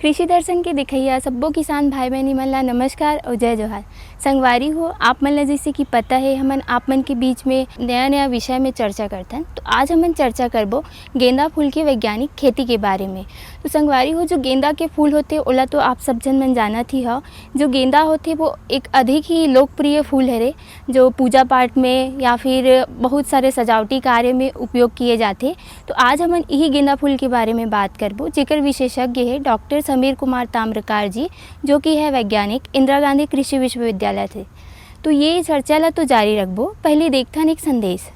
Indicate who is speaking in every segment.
Speaker 1: कृषि दर्शन के दिखैया सब्बो किसान भाई बहनी मन ला नमस्कार और जय जोहार। संगवारी हो आप मन ला जैसे कि पता है हमन आप मन के बीच में नया विषय में चर्चा करथन। तो आज हमन चर्चा करबो गेंदा फूल के वैज्ञानिक खेती के बारे में। तो संगवारी हो जो गेंदा के फूल होते ओला तो आप सब जन मन जानत ही हो। जो गेंदा होते वो एक अधिक ही लोकप्रिय फूल है रे, जो पूजा पाठ में या फिर बहुत सारे सजावटी कार्य में उपयोग किए जाते। तो आज हमन यही गेंदा फूल के बारे में बात करबो, जेकर विशेषज्ञ है डॉक्टर समीर कुमार ताम्रकार जी, जो कि है वैज्ञानिक इंदिरा गांधी कृषि विश्वविद्यालय थे। तो ये चर्चा ला तो जारी रखबो, पहले देखथन एक संदेश।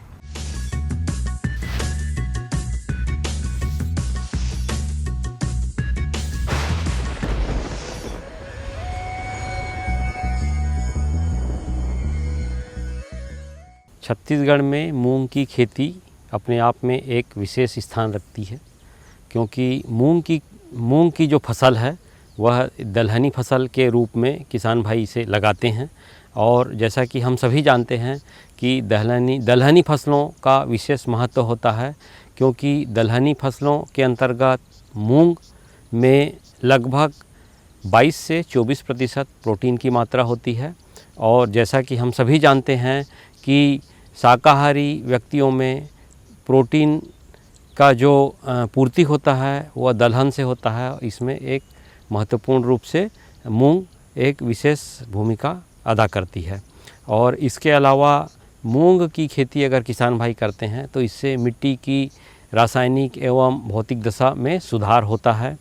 Speaker 2: छत्तीसगढ़ में मूंग की खेती अपने आप में एक विशेष स्थान रखती है, क्योंकि मूंग की जो फसल है वह दलहनी फसल के रूप में किसान भाई इसे लगाते हैं। और जैसा कि हम सभी जानते हैं कि दलहनी फसलों का विशेष महत्व होता है, क्योंकि दलहनी फसलों के अंतर्गत मूंग में लगभग 22 से 24% प्रोटीन की मात्रा होती है। और जैसा कि हम सभी जानते हैं कि शाकाहारी व्यक्तियों में प्रोटीन का जो पूर्ति होता है वह दलहन से होता है। इसमें एक महत्वपूर्ण रूप से मूंग एक विशेष भूमिका अदा करती है। और इसके अलावा मूंग की खेती अगर किसान भाई करते हैं तो इससे मिट्टी की रासायनिक एवं भौतिक दशा में सुधार होता है।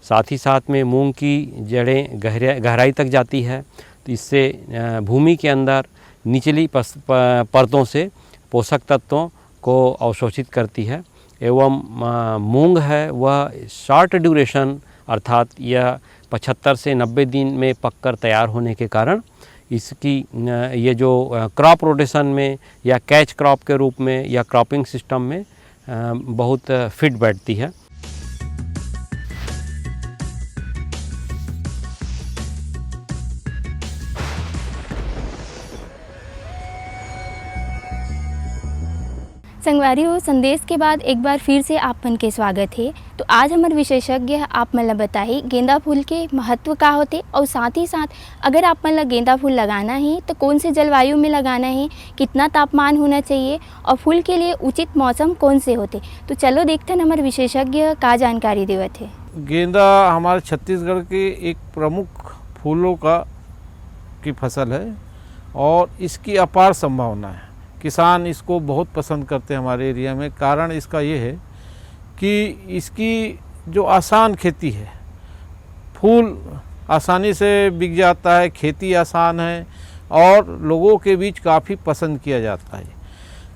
Speaker 2: साथ ही साथ में मूंग की जड़ें गहराई तक जाती है, तो इससे भूमि के अंदर निचली परतों से पोषक तत्वों को अवशोषित करती है। एवं मूंग है वह शॉर्ट ड्यूरेशन अर्थात यह 75 से 90 दिन में पककर तैयार होने के कारण इसकी ये जो क्रॉप रोटेशन में या कैच क्रॉप के रूप में या क्रॉपिंग सिस्टम में बहुत फिट बैठती है।
Speaker 1: संगवारी हो संदेश के बाद एक बार फिर से आप मन के स्वागत है। तो आज हमारे विशेषज्ञ आप मन ला बताही गेंदा फूल के महत्व का होते, और साथ ही साथ अगर आप मन ला गेंदा फूल लगाना है तो कौन से जलवायु में लगाना है, कितना तापमान होना चाहिए और फूल के लिए उचित मौसम कौन से होते। तो चलो देखते हैं हमारे विशेषज्ञ का जानकारी देवत है।
Speaker 3: गेंदा हमारे छत्तीसगढ़ के एक प्रमुख फूलों की फसल है और इसकी अपार संभावना है। किसान इसको बहुत पसंद करते हैं हमारे एरिया में। कारण इसका ये है कि इसकी जो आसान खेती है, फूल आसानी से बिक जाता है, खेती आसान है और लोगों के बीच काफ़ी पसंद किया जाता है।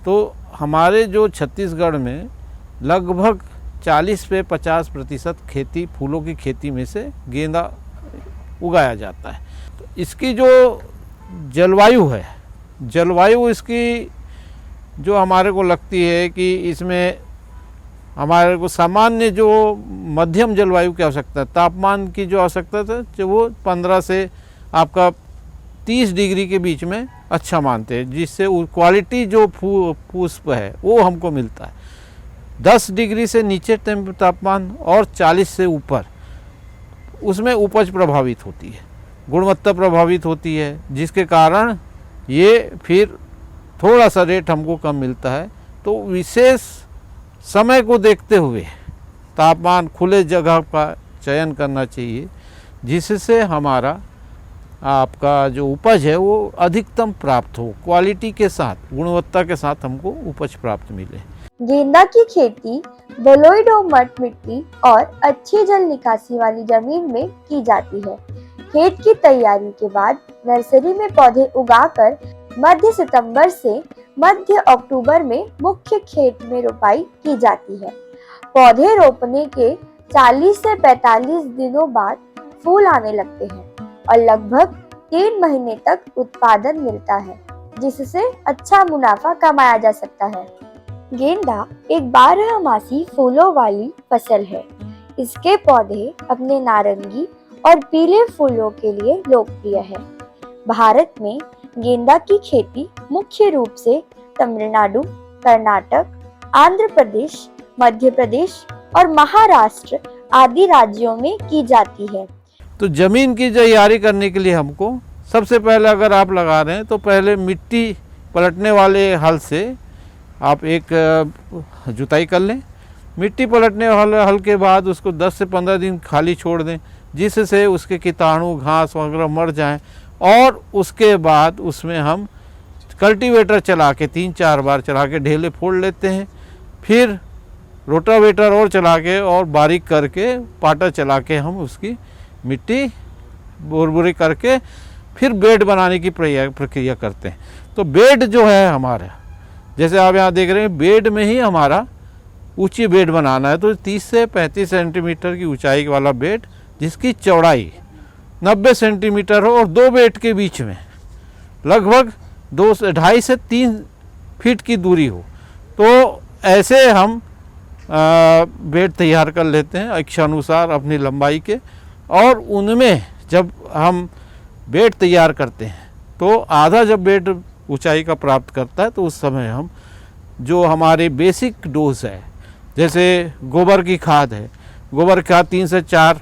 Speaker 3: तो हमारे जो छत्तीसगढ़ में लगभग 40 से 50% खेती फूलों की खेती में से गेंदा उगाया जाता है। तो इसकी जो जलवायु इसकी जो हमारे को लगती है कि इसमें हमारे को सामान्य जो मध्यम जलवायु की आवश्यकता है, तापमान की जो आवश्यकता है जो वो 15 से आपका 30 डिग्री के बीच में अच्छा मानते हैं, जिससे क्वालिटी जो पुष्प है वो हमको मिलता है। 10 डिग्री से नीचे तापमान और 40 से ऊपर उसमें उपज प्रभावित होती है, गुणवत्ता प्रभावित होती है, जिसके कारण ये फिर थोड़ा सा रेट हमको कम मिलता है। तो विशेष समय को देखते हुए तापमान खुले जगह का चयन करना चाहिए, जिससे हमारा आपका जो उपज है वो अधिकतम प्राप्त हो, क्वालिटी के साथ, गुणवत्ता के साथ हमको उपज प्राप्त मिले।
Speaker 4: गेंदा की खेती बलुई दोमट मिट्टी और अच्छी जल निकासी वाली जमीन में की जाती है। खेत की तैयारी के बाद नर्सरी में पौधे उगाकर मध्य सितंबर से मध्य अक्टूबर में मुख्य खेत में रोपाई की जाती है। पौधे रोपने के 40 से 45 दिनों बाद फूल आने लगते हैं और लगभग 3 महीने तक उत्पादन मिलता है, जिससे अच्छा मुनाफा कमाया जा सकता है। गेंदा एक 12मासी फूलों वाली फसल है। इसके पौधे अपने नारंगी और पीले फूलों के लिए लोकप्रिय है। भारत में गेंदा की खेती मुख्य रूप से तमिलनाडु, कर्नाटक, आंध्र प्रदेश, मध्य प्रदेश और महाराष्ट्र आदि राज्यों में की जाती है।
Speaker 3: तो ज़मीन की तैयारी करने के लिए हमको सबसे पहले, अगर आप लगा रहे हैं तो पहले मिट्टी पलटने वाले हल से आप एक जुताई कर लें। मिट्टी पलटने वाले हल के बाद उसको 10 से 15 दिन खाली छोड़ दें, जिससे उसके कीटाणु घास वगैरह मर जाएं। और उसके बाद उसमें हम कल्टीवेटर चला के 3-4 बार चला के ढेले फोड़ लेते हैं। फिर रोटावेटर और चला के और बारीक करके पाटा चला के हम उसकी मिट्टी बुरबुरी करके फिर बेड बनाने की प्रक्रिया करते हैं। तो बेड जो है हमारा, जैसे आप यहाँ देख रहे हैं, बेड में ही हमारा ऊंची बेड बनाना है। तो 30 से 35 सेंटीमीटर की ऊंचाई वाला बेड, जिसकी चौड़ाई 90 सेंटीमीटर हो और 2 बेड के बीच में लगभग 2.5 से 3 फीट की दूरी हो। तो ऐसे हम बेड तैयार कर लेते हैं इच्छानुसार अपनी लंबाई के। और उनमें जब हम बेड तैयार करते हैं तो आधा जब बेड ऊंचाई का प्राप्त करता है तो उस समय हम जो हमारे बेसिक डोज है, जैसे गोबर की खाद है, गोबर की खाद 3 से 4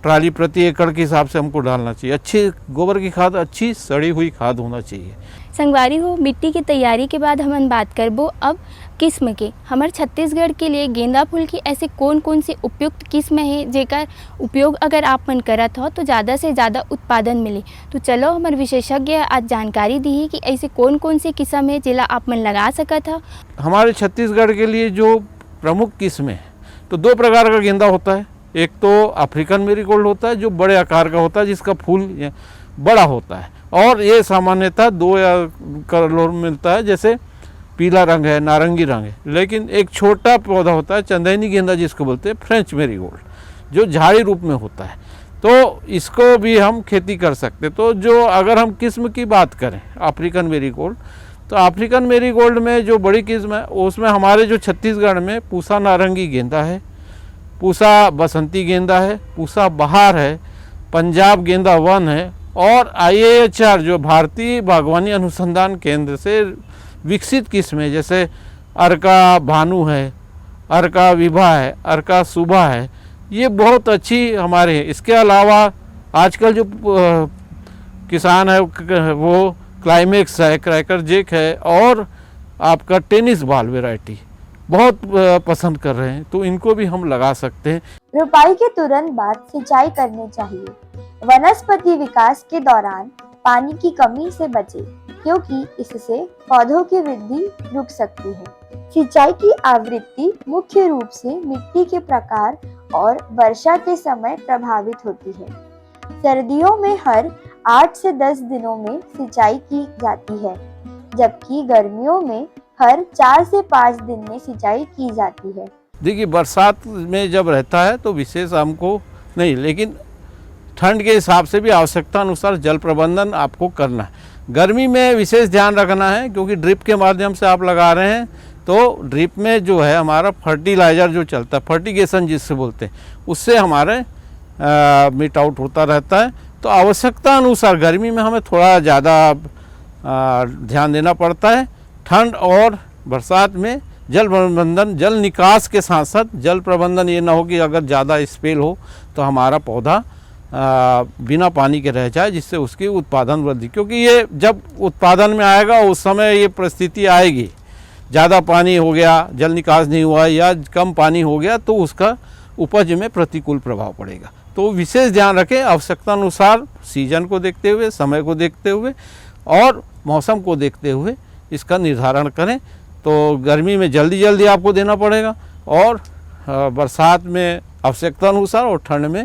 Speaker 3: ट्राली प्रति एकड़ के हिसाब से हमको डालना चाहिए। अच्छी गोबर की खाद, अच्छी सड़ी हुई खाद होना चाहिए।
Speaker 1: संगवारी हो, मिट्टी की तैयारी के बाद हम बात करबो अब किस्म के। हमारे छत्तीसगढ़ के लिए गेंदा फूल की ऐसे कौन कौन सी उपयुक्त किस्म है जेकर उपयोग अगर आप मन करत हो तो ज़्यादा से ज़्यादा उत्पादन मिले। तो चलो हमारे विशेषज्ञ आज जानकारी दी है कि ऐसे कौन कौन सी किस्म है जिला आप मन लगा सकत हो।
Speaker 3: हमारे छत्तीसगढ़ के लिए जो प्रमुख किस्में हैं, तो 2 प्रकार का गेंदा होता है। एक तो अफ्रीकन मेरीगोल्ड होता है जो बड़े आकार का होता है, जिसका फूल बड़ा होता है, और ये सामान्यतः 2 कलर मिलता है, जैसे पीला रंग है, नारंगी रंग है। लेकिन एक छोटा पौधा होता है चंदैनी गेंदा, जिसको बोलते हैं फ्रेंच मेरीगोल्ड, जो झाड़ी रूप में होता है। तो इसको भी हम खेती कर सकते। तो जो अगर हम किस्म की बात करें अफ्रीकन मेरीगोल्ड, तो अफ्रीकन मेरीगोल्ड में जो बड़ी किस्म है उसमें हमारे जो छत्तीसगढ़ में पूसा नारंगी गेंदा है, पूसा बसंती गेंदा है, पूसा बहार है, पंजाब गेंदा 1 है, और IAHR जो भारतीय बागवानी अनुसंधान केंद्र से विकसित किस्म है, जैसे अर्का भानु है, अर्का विभा है, अर्का सुभा है। ये बहुत अच्छी हमारे हैं। इसके अलावा आजकल जो किसान है वो क्लाइमेक्स है, क्रैकर जेक है, और आपका टेनिस बॉल वैरायटी बहुत पसंद कर रहे हैं। तो इनको भी हम लगा सकते हैं।
Speaker 4: रोपाई के तुरंत बाद सिंचाई करनी चाहिए। वनस्पति विकास के दौरान पानी की कमी से बचें, क्योंकि इससे पौधों की वृद्धि रुक सकती है। सिंचाई की आवृत्ति मुख्य रूप से मिट्टी के प्रकार और वर्षा के समय प्रभावित होती है। सर्दियों में हर 8 से 10 दिनों में सिंचाई की जाती है, जबकि गर्मियों में हर 4 से 5 दिन में सिंचाई की जाती है।
Speaker 3: देखिए, बरसात में जब रहता है तो विशेष हमको नहीं, लेकिन ठंड के हिसाब से भी आवश्यकता अनुसार जल प्रबंधन आपको करना है। गर्मी में विशेष ध्यान रखना है, क्योंकि ड्रिप के माध्यम से आप लगा रहे हैं तो ड्रिप में जो है हमारा फर्टिलाइज़र जो चलता है, फर्टिगेशन जिससे बोलते हैं, उससे हमारे मिट आउट होता रहता है। तो आवश्यकता अनुसार गर्मी में हमें थोड़ा ज़्यादा ध्यान देना पड़ता है। ठंड और बरसात में जल प्रबंधन, जल निकास के साथ साथ जल प्रबंधन, ये ना हो कि अगर ज़्यादा स्पेल हो तो हमारा पौधा बिना पानी के रह जाए, जिससे उसकी उत्पादन वृद्धि, क्योंकि ये जब उत्पादन में आएगा उस समय ये परिस्थिति आएगी, ज़्यादा पानी हो गया, जल निकास नहीं हुआ, या कम पानी हो गया, तो उसका उपज में प्रतिकूल प्रभाव पड़ेगा। तो विशेष ध्यान रखें, आवश्यकता अनुसार सीजन को देखते हुए, समय को देखते हुए और मौसम को देखते हुए इसका निर्धारण करें। तो गर्मी में जल्दी आपको देना पड़ेगा, और बरसात में आवश्यकता अनुसार, और ठंड में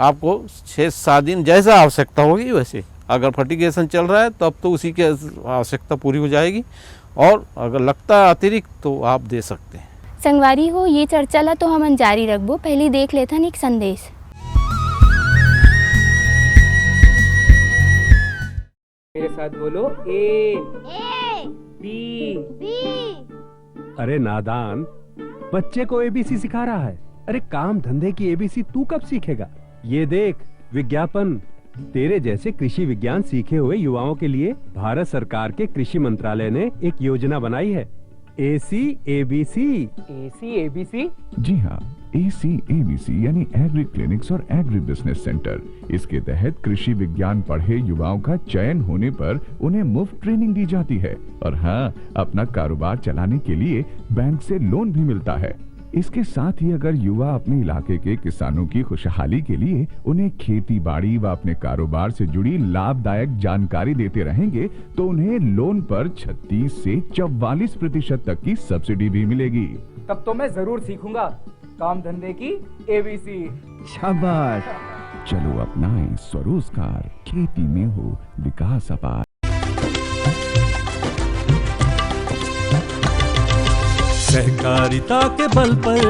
Speaker 3: आपको 6-7 दिन जैसा आवश्यकता होगी वैसे। अगर फर्टिगेशन चल रहा है तब तो उसी की आवश्यकता पूरी हो जाएगी, और अगर लगता है अतिरिक्त तो आप दे सकते हैं।
Speaker 1: संगवारी हो, ये चर्चा ला तो हम जारी रखबो। पहले देख लेथन एक संदेश।
Speaker 5: मेरे साथ बोलो ए बी।
Speaker 6: अरे नादान, बच्चे को एबीसी सिखा रहा है। अरे काम धंधे की एबीसी तू कब सीखेगा? ये देख विज्ञापन। तेरे जैसे कृषि विज्ञान सीखे हुए युवाओं के लिए भारत सरकार के कृषि मंत्रालय ने एक योजना बनाई है, AC ABC।
Speaker 5: AC ABC?
Speaker 6: जी हाँ,
Speaker 7: ACABC यानी एग्री क्लिनिक्स और एग्री बिजनेस सेंटर। इसके तहत कृषि विज्ञान पढ़े युवाओं का चयन होने पर उन्हें मुफ्त ट्रेनिंग दी जाती है और हाँ, अपना कारोबार चलाने के लिए बैंक से लोन भी मिलता है। इसके साथ ही अगर युवा अपने इलाके के किसानों की खुशहाली के लिए उन्हें खेती बाड़ी व अपने कारोबार से जुड़ी लाभदायक जानकारी देते रहेंगे तो उन्हें लोन पर 36 से 44% तक की सब्सिडी भी मिलेगी।
Speaker 5: तब तो मैं जरूर सीखूंगा काम धंधे की ABC।
Speaker 7: शाबाश, चलो अपनाएं स्वरोजगार, खेती में हो विकास अपार।
Speaker 8: सहकारिता के बल पर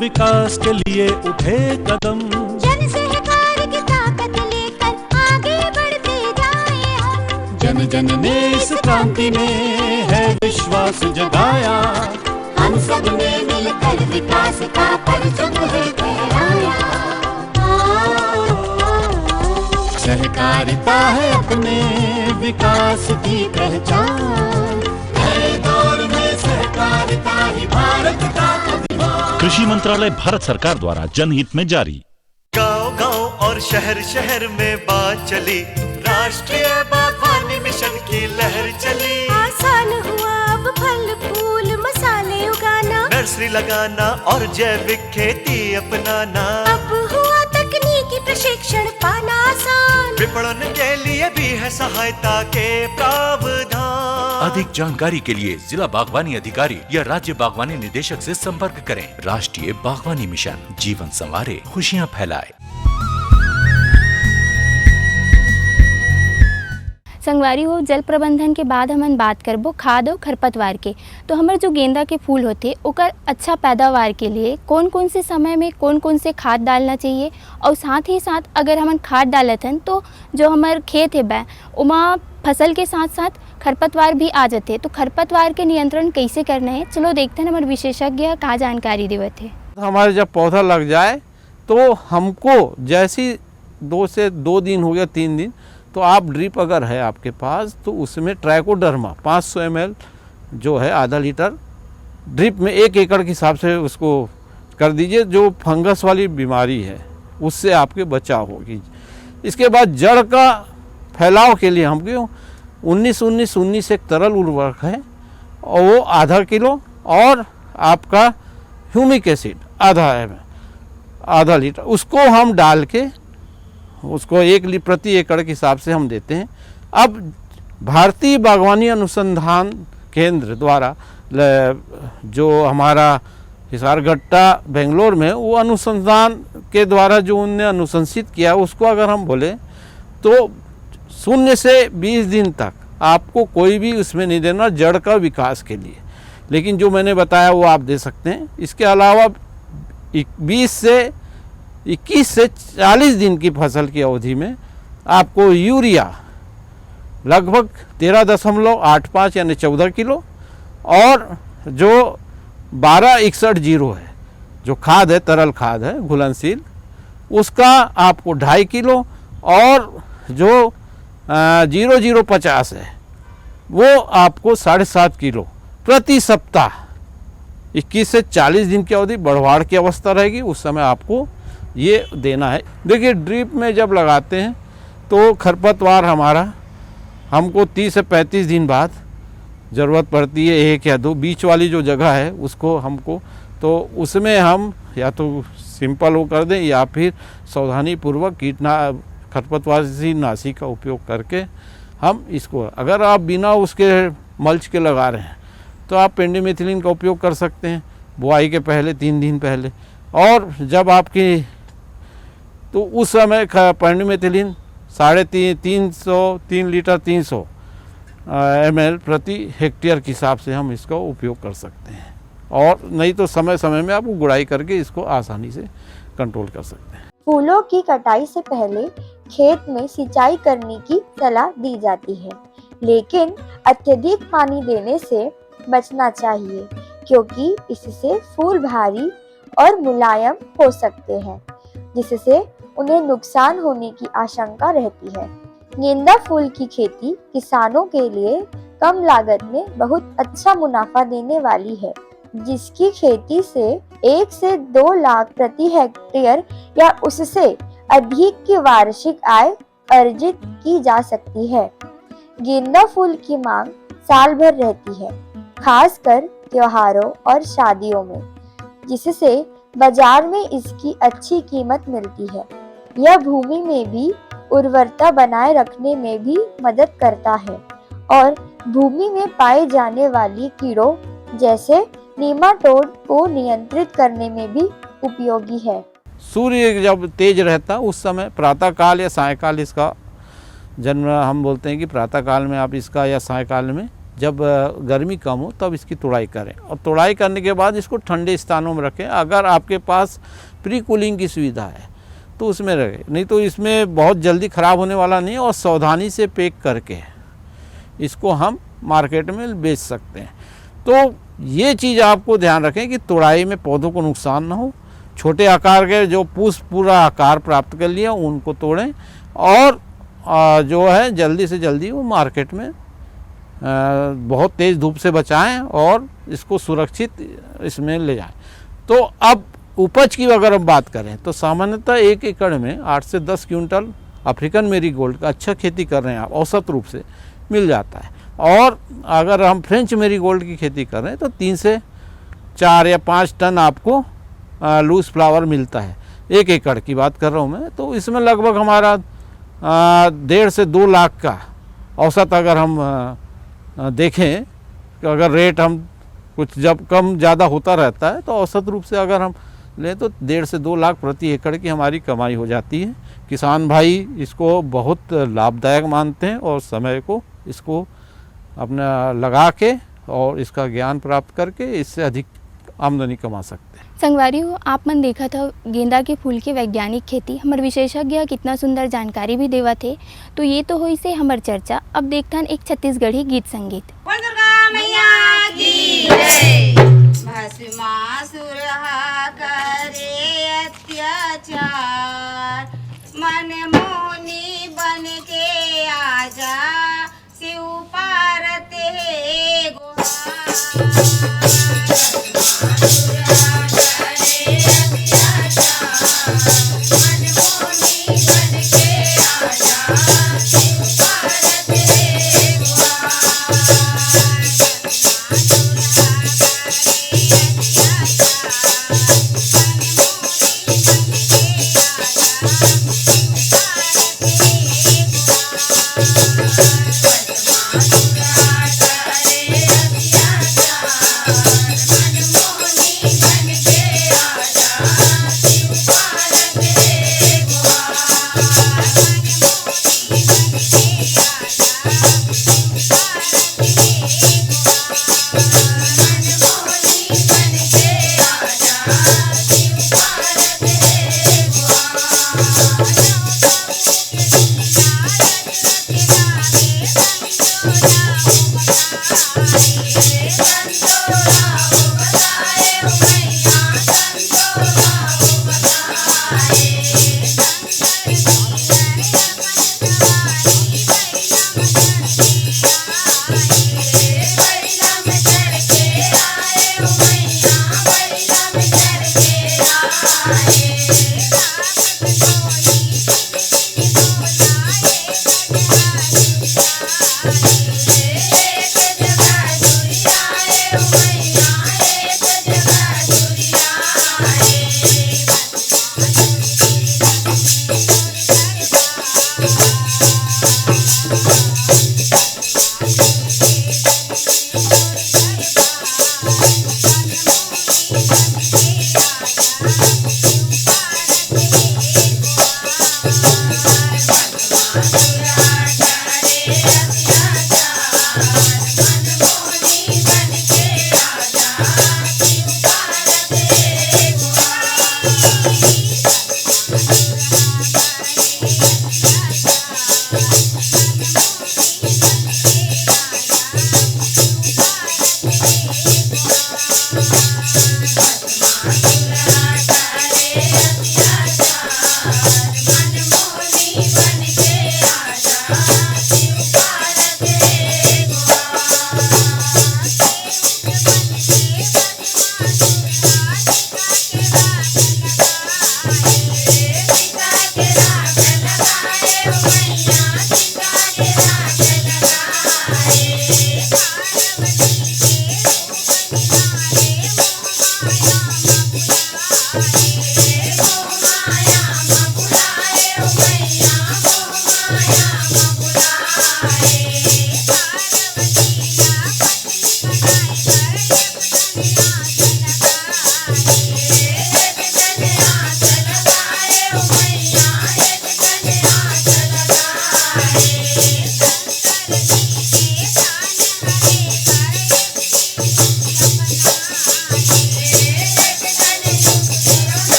Speaker 8: विकास के लिए उठे कदम,
Speaker 9: जन सहकार की ताकत लेकर आगे बढ़ते जाएं हम।
Speaker 8: जन जन ने इस क्रांति में है विश्वास जगाया,
Speaker 9: हम सब ने मिलकर विकास का परचम है फहराया।
Speaker 8: सहकारिता है अपने विकास की पहचान, नए दौर में सहकारिता ही भारत का अभिमान।
Speaker 10: कृषि मंत्रालय भारत सरकार द्वारा जनहित में जारी।
Speaker 11: गांव-गांव और शहर शहर में बात चली, राष्ट्रीय बागवानी मिशन की लहर चली।
Speaker 9: आसान हुआ अब फल फूल मसाले उगाना,
Speaker 11: नर्सरी लगाना और जैविक खेती अपनाना।
Speaker 9: अब हुआ तकनीकी प्रशिक्षण पाना आसान,
Speaker 11: विपणन के लिए भी है सहायता के प्रावधान।
Speaker 10: अधिक जानकारी के लिए जिला बागवानी अधिकारी या राज्य बागवानी निदेशक से संपर्क करें। राष्ट्रीय बागवानी मिशन, जीवन संवारे, खुशियाँ फैलाए।
Speaker 1: संगवारी हो, जल प्रबंधन के बाद हमन बात करबो खाद और खरपतवार के। तो हमारे जो गेंदा के फूल होते ओकर अच्छा पैदावार के लिए कौन कौन से समय में कौन कौन से खाद डालना चाहिए, और साथ ही साथ अगर हमन खाद डालत हन तो जो हमार खेत है बै उमा फसल के साथ साथ खरपतवार भी आ जाते, तो खरपतवार के नियंत्रण कैसे करना है, चलो देखते हैं हमारे विशेषज्ञ का जानकारी देवत है।
Speaker 3: हमारे जब पौधा लग जाए तो हमको जैसी 2 दिन हो गया 3 दिन, तो आप ड्रिप अगर है आपके पास तो उसमें ट्राइकोडर्मा 500 ml जो है आधा लीटर ड्रिप में 1 एकड़ के हिसाब से उसको कर दीजिए। जो फंगस वाली बीमारी है उससे आपके बचाव होगी। इसके बाद जड़ का फैलाव के लिए हमको 19-19-19 एक तरल उर्वरक है और वो आधा किलो, और आपका ह्यूमिक एसिड आधा लीटर उसको हम डाल के उसको 1 प्रति एकड़ के हिसाब से हम देते हैं। अब भारतीय बागवानी अनुसंधान केंद्र द्वारा जो हमारा हिसारगट्टा बेंगलोर में वो अनुसंधान के द्वारा जो उनने अनुशंसित किया उसको अगर हम बोले तो 0 से 20 दिन तक आपको कोई भी उसमें नहीं देना जड़ का विकास के लिए, लेकिन जो मैंने बताया वो आप दे सकते हैं। इसके अलावा 20 से 21 से 40 दिन की फसल की अवधि में आपको यूरिया लगभग 13.85 यानी 14 किलो, और जो 1261 है जो खाद है, तरल खाद है घुलनशील, उसका आपको 2.5 किलो, और जो 0050 है वो आपको 7.5 किलो प्रति सप्ताह। 21 से 40 दिन की अवधि बढ़वाड़ की अवस्था रहेगी, उस समय आपको ये देना है। देखिए ड्रिप में जब लगाते हैं तो खरपतवार हमको 30 से 35 दिन बाद ज़रूरत पड़ती है, 1 या 2 बीच वाली जो जगह है उसको हमको, तो उसमें हम या तो सिंपल वो कर दें या फिर सावधानी पूर्वक खरपतवारनाशी नाशी का उपयोग करके हम इसको, अगर आप बिना उसके मल्च के लगा रहे हैं तो आप पेंडिमेथिलिन का उपयोग कर सकते हैं बुआई के पहले 3 दिन पहले, और जब आपकी तो उस समय पेंडिमेथिलिन 3 लीटर 300 ml प्रति हेक्टेयर के हिसाब से हम इसका उपयोग कर सकते हैं, और नहीं तो समय समय में आप गुड़ाई करके इसको आसानी से कंट्रोल कर सकते हैं।
Speaker 4: फूलों की कटाई से पहले खेत में सिंचाई करने की सलाह दी जाती है, लेकिन अत्यधिक पानी देने से बचना चाहिए क्योंकि इससे फूल भारी और मुलायम हो सकते हैं, जिससे उन्हें नुकसान होने की आशंका रहती है। गेंदा फूल की खेती किसानों के लिए कम लागत में बहुत अच्छा मुनाफा देने वाली है। जिसकी खेती से 1 से 2 लाख प्रति हेक्टेयर या उससे अधिक की वार्षिक आय अर्जित की जा सकती है। गेंदा फूल की मांग साल भर रहती है, खासकर त्योहारों और शादियों में, जिससे बाजार में इसकी अच्छी कीमत मिलती है। यह भूमि में भी उर्वरता बनाए रखने में भी मदद करता है और भूमि में पाए जाने वाली कीड़ों जैसे नीमाटोड को नियंत्रित करने में भी उपयोगी है।
Speaker 3: सूर्य जब तेज रहता उस समय प्रातःकाल या सायंकाल इसका जन्म हम बोलते हैं कि प्रातःकाल में आप इसका या सायंकाल में जब गर्मी कम हो तब इसकी तुड़ाई करें और तुड़ाई करने के बाद इसको ठंडे स्थानों में रखें। अगर आपके पास प्री कूलिंग की सुविधा है तो उसमें रखें, नहीं तो इसमें बहुत जल्दी ख़राब होने वाला नहीं है और सावधानी से पैक करके इसको हम मार्केट में बेच सकते हैं। तो ये चीज़ आपको ध्यान रखें कि तुड़ाई में पौधों को नुकसान ना हो। छोटे आकार के जो पूरा आकार प्राप्त कर लिया उनको तोड़ें और जो है जल्दी से जल्दी वो मार्केट में बहुत तेज़ धूप से बचाएं और इसको सुरक्षित इसमें ले जाएं। तो अब उपज की अगर हम बात करें तो सामान्यतः 1 एकड़ में 8 से 10 क्विंटल अफ्रीकन मेरीगोल्ड का अच्छा खेती कर रहे हैं आप औसत रूप से मिल जाता है। और अगर हम फ्रेंच मेरीगोल्ड की खेती कर रहे हैं तो 3 से 4 या 5 टन आपको लूज फ्लावर मिलता है। 1 एकड़ की बात कर रहा हूँ मैं, तो इसमें लगभग हमारा 1.5 से 2 लाख का औसत अगर हम देखें कि अगर रेट हम कुछ जब कम ज़्यादा होता रहता है तो औसत रूप से अगर हम लें तो 1.5 से 2 लाख प्रति एकड़ की हमारी कमाई हो जाती है। किसान भाई इसको बहुत लाभदायक मानते हैं और समय को इसको अपना लगा के और इसका ज्ञान प्राप्त करके इससे अधिक आमदनी कमा सकते हैं।
Speaker 1: संगवारी हो, आप मन देखा था गेंदा के फूल के वैज्ञानिक खेती हमारे विशेषज्ञ कितना सुंदर जानकारी भी देवा थे। तो ये तो हुई से हमार चर्चा। अब देखता एक छत्तीसगढ़ी गीत संगीत।
Speaker 9: भस्मासुर करे अत्याचार, मन मोहनी बन के आजा, शिव पार्वती हे गुहार।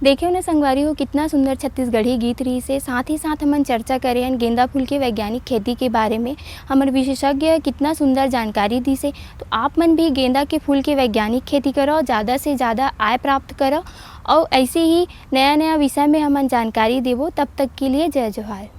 Speaker 1: देखियो ना संगवारी हो कितना सुंदर छत्तीसगढ़ी गीत रही से। साथ ही साथ हमन चर्चा करें गेंदा फूल के वैज्ञानिक खेती के बारे में। हमारे विशेषज्ञ कितना सुंदर जानकारी दी से। तो आप मन भी गेंदा के फूल के वैज्ञानिक खेती करो, ज़्यादा से ज़्यादा आय प्राप्त करो और ऐसे ही नया नया विषय में हमन जानकारी देवो। तब तक के लिए जय जोहार।